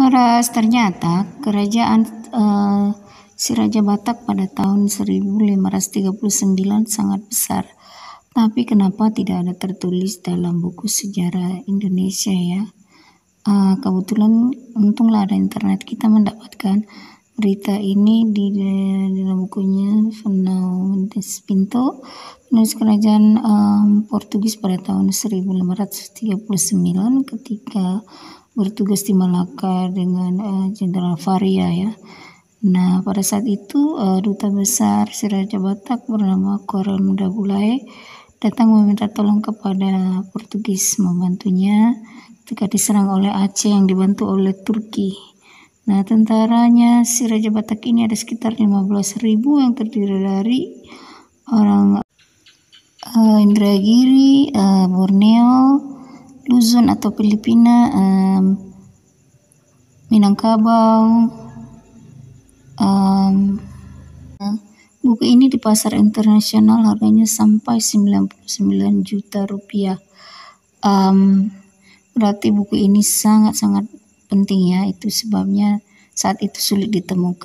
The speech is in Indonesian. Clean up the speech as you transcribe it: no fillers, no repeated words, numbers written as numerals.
Maras, ternyata kerajaan si Raja Batak pada tahun 1539 sangat besar. Tapi kenapa tidak ada tertulis dalam buku sejarah Indonesia ya? Kebetulan untunglah ada internet, kita mendapatkan berita ini di dalam bukunya Fernão Mendes Pinto, penulis kerajaan Portugis pada tahun 1539 ketika bertugas di Malaka dengan Jenderal Faria ya. Nah, pada saat itu duta besar si Raja Batak bernama Coral Mundabulae datang meminta tolong kepada Portugis membantunya ketika diserang oleh Aceh yang dibantu oleh Turki. Nah, tentaranya si Raja Batak ini ada sekitar 15.000 yang terdiri dari orang Indragiri, Borneo, Luzon atau Filipina, Minangkabau. Buku ini di pasar internasional harganya sampai 99 juta rupiah. Berarti buku ini sangat-sangat penting ya, itu sebabnya saat itu sulit ditemukan.